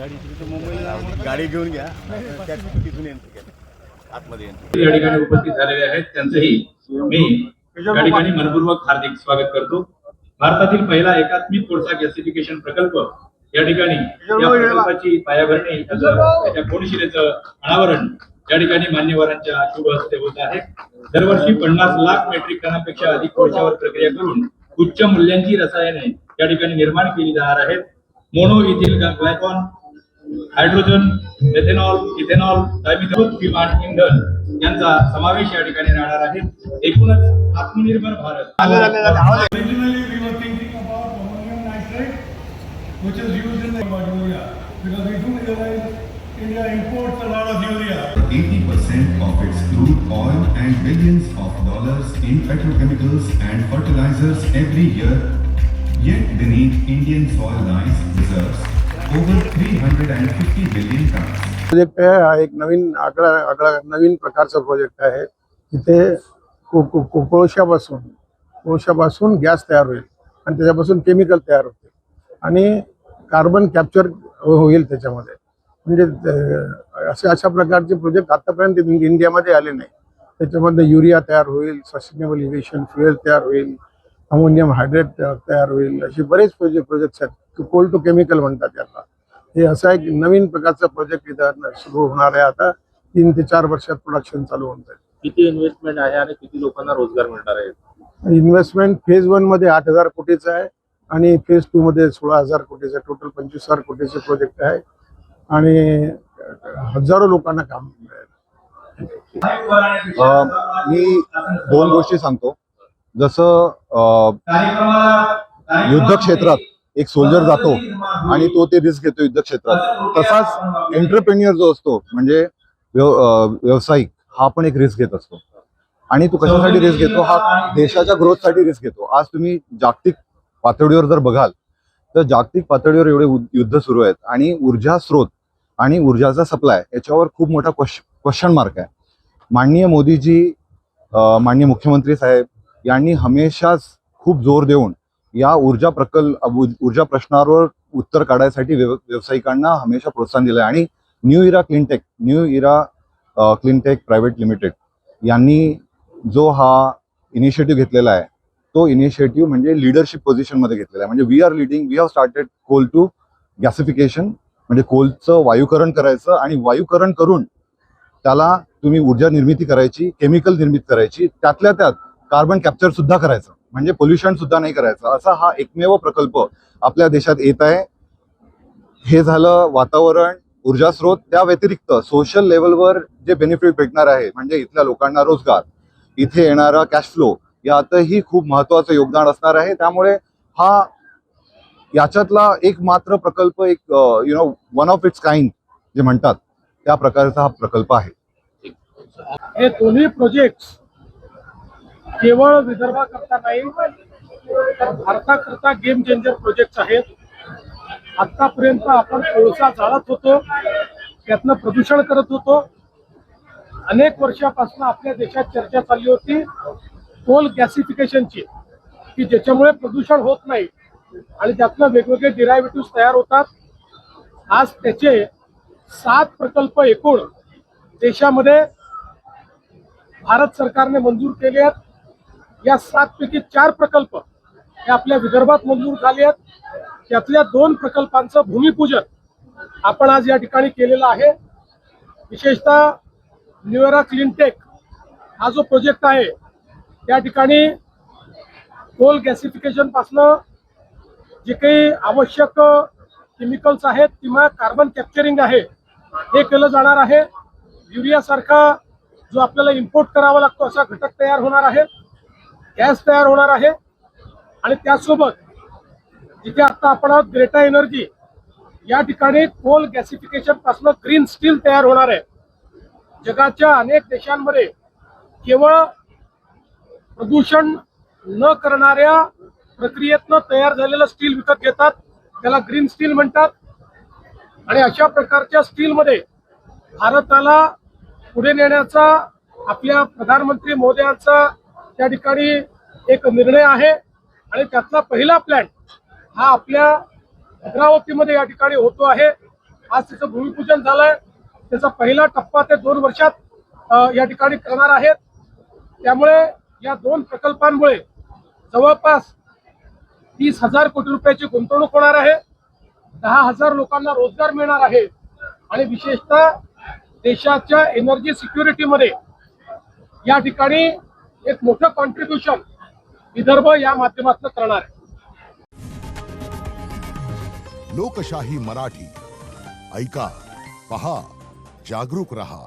गाडी घेऊन घ्या तिथून आतमध्ये या ठिकाणी उपस्थित झालेले आहेत त्यांचेही मी या ठिकाणी मनपूर्वक हार्दिक स्वागत करतो। भारतातील पहिला एकात्मिक कोळसा गॅसिफिकेशन प्रकल्प या ठिकाणी या प्रकल्पाची पायाभरणी त्याच्या कोनशिलेचं अनावरण या ठिकाणी मान्यवरांच्या शुभ हस्ते होत आहे। दरवर्षी 50 लाख मेट्रिक टनापेक्षा अधिक कोळशावर प्रक्रिया करून उच्च मूल्यांची रसायने या ठिकाणी निर्माण केली जाणार आहेत। Mono ethyl glycol, hydrogen, methanol, ethanol, dimethyl विमान इंधन यांचा समावेश या ठिकाणी राहणार आहे। एकूणच आत्मनिर्भर Bharat which is used in the urea, because we do realize India imports a lot of urea. 80% of its crude oil and billions of dollars in petrochemicals and fertilizers every year, yet beneath Indian soil lies reserves over 350 billion tons. Project आहे हा एक नवीन प्रकारचा project आहे। इथे कोळशापासून gas तयार होईल आणि त्याच्यापासून केमिकल तयार होते आणि कार्बन कॅप्चर होईल त्याच्यामध्ये। म्हणजे अशा प्रकारचे प्रोजेक्ट आतापर्यंत इंडियामध्ये आले नाही। त्याच्यामध्ये युरिया तयार होईल, सस्टेनेबल एव्हिएशन फ्युएल तयार होईल, अमोनियम हायड्रेट तयार होईल, असे बरेच प्रोजेक्ट्स आहेत। कोल टू केमिकल म्हणतात त्याला। हे असा एक नवीन प्रकारचा प्रोजेक्ट इथं सुरू होणार आहे। आता 3 ते 4 वर्षात प्रोडक्शन चालू होऊन जाईल। किती इन्व्हेस्टमेंट आहे आणि किती लोकांना रोजगार मिळणार आहे? इन्व्हेस्टमेंट फेज 1 मध्ये 8,000 कोटीचा आहे आणि फेज 2 मध्ये 16,000 कोटीचा, टोटल 25,000 कोटीचे प्रोजेक्ट आहे आणि हजारो लोकांना काम मिळेल। मी 2 गोष्टी सांगतो। जसं युद्ध क्षेत्रात एक सोल्जर जातो आणि तो ते रिस्क घेतो युद्ध क्षेत्रात, तसाच एंटरप्रेन्युअर जो असतो म्हणजे व्यावसायिक हा पण एक रिस्क घेत असतो। आणि तो कशासाठी रिस्क घेतो? हा देशाच्या ग्रोथसाठी रिस्क घेतो। आज तुम्ही जागतिक पातळीवर जर बघाल तर जागतिक पातळीवर एवढे युद्ध सुरू आहेत आणि ऊर्जा स्रोत आणि ऊर्जाचा सप्लाय याच्यावर खूप मोठा क्वेश्चन मार्क आहे। माननीय मोदीजी, माननीय मुख्यमंत्री साहेब यांनी हमेशाच खूप जोर देऊन या ऊर्जा प्रश्नावर उत्तर काढण्यासाठी व्यावसायिकांना हमेशा प्रोत्साहन दिलं आहे। आणि न्यू इरा क्लीनटेक प्रायव्हेट लिमिटेड यांनी जो हा इनिशिएटिव्ह घेतलेला आहे तो इनिशिएटिव्ह म्हणजे लीडरशिप पोझिशनमध्ये घेतलेला आहे। म्हणजे we have started coal to gasification, म्हणजे कोलचं वायुकरण करायचं आणि वायुकरण करून त्याला तुम्ही ऊर्जा निर्मिती करायची, केमिकल निर्मिती करायची, त्यातल्या त्यात कार्बन कॅप्चर सुद्धा करायचं, म्हणजे पोल्युशन सुद्धा नाही करायचं। असा हा एकमेव प्रकल्प आपल्या देशात येत आहे। हे झालं वातावरण, ऊर्जा स्रोत। त्या व्यतिरिक्त सोशल लेवलवर जे बेनिफिट भेटणार आहे म्हणजे इथल्या लोकांना रोजगार, इथे येणारा कॅश फ्लो यातही खूप महत्वाचं योगदान असणार आहे। त्यामुळे हा याच्यातला एक मात्र प्रकल्प, एक वन ऑफ इट्स काइंड जे म्हणतात त्या प्रकारचा हा प्रकल्प आहे। हे दोन्ही प्रोजेक्ट्स केवळ विदर्भाकरता नाही तर भारताकरता गेम चेंजर प्रोजेक्ट्स आहेत। आतापर्यंत आपण कोळसा जाळत होतो, त्यातनं प्रदूषण करत होतो। अनेक वर्षापासून आपल्या देशात चर्चा चालली होती कोल गॅसिफिकेशनची, की ज्याच्यामुळे प्रदूषण होत नाही आणि त्यातनं वेगवेगळे डिरायव्हेटिव्ह तयार होतात। आज त्याचे 7 प्रकल्प एकूण देशामध्ये भारत सरकारने मंजूर केले आहेत। या 7 पैकी 4 प्रकल्प हे आपल्या विदर्भात मंजूर झाले आहेत। त्यातल्या 2 प्रकल्पांचं भूमिपूजन आपण आज या ठिकाणी केलेलं आहे। विशेषतः न्यू इरा क्लीनटेक हा जो प्रोजेक्ट आहे त्या ठिकाणी कोल गॅसिफिकेशन पासून जे काही आवश्यक केमिकल्स आहेत किंवा कार्बन कॅप्चरिंग आहे हे केलं जाणार आहे। युरिया सारखा जो आपल्याला इम्पोर्ट करावा लागतो असा घटक तयार होणार आहे, गॅस तयार होणार आहे आणि त्यासोबत जिथे आता आपण ग्रेटा एनर्जी या ठिकाणी कोल गॅसिफिकेशन पासून ग्रीन स्टील तयार होणार आहे। जगाच्या अनेक देशांमध्ये केवळ प्रदूषण न करणाऱ्या प्रक्रियेतनं तयार झालेलं स्टील विकत घेतात, त्याला ग्रीन स्टील म्हणतात। आणि अशा प्रकारच्या स्टीलमध्ये भारताला पुढे नेण्याचा आपल्या प्रधानमंत्री मोदयांचा त्या ठिकाणी एक निर्णय आहे आणि त्यातला पहिला प्लॅन हा आपल्या अमरावतीमध्ये या ठिकाणी होतो आहे। आज त्याचं भूमिपूजन झालंय. त्याचा पहिला टप्पा ते 2 वर्षात या ठिकाणी करणार आहेत. त्यामुळे या 2 प्रकल्पांमुळे जवळपास 30,000 कोटी रुपयाची गुंतवणूक होणार आहे. 10,000 लोकांना रोजगार मिळणार आहे आणि विशेषतः देशाच्या एनर्जी सिक्युरिटीमध्ये या ठिकाणी एक मोठं कॉन्ट्रीब्युशन विदर्भ या माध्यमातून करणार आहे. लोकशाही मराठी ऐका, पहा, जागरूक रहा.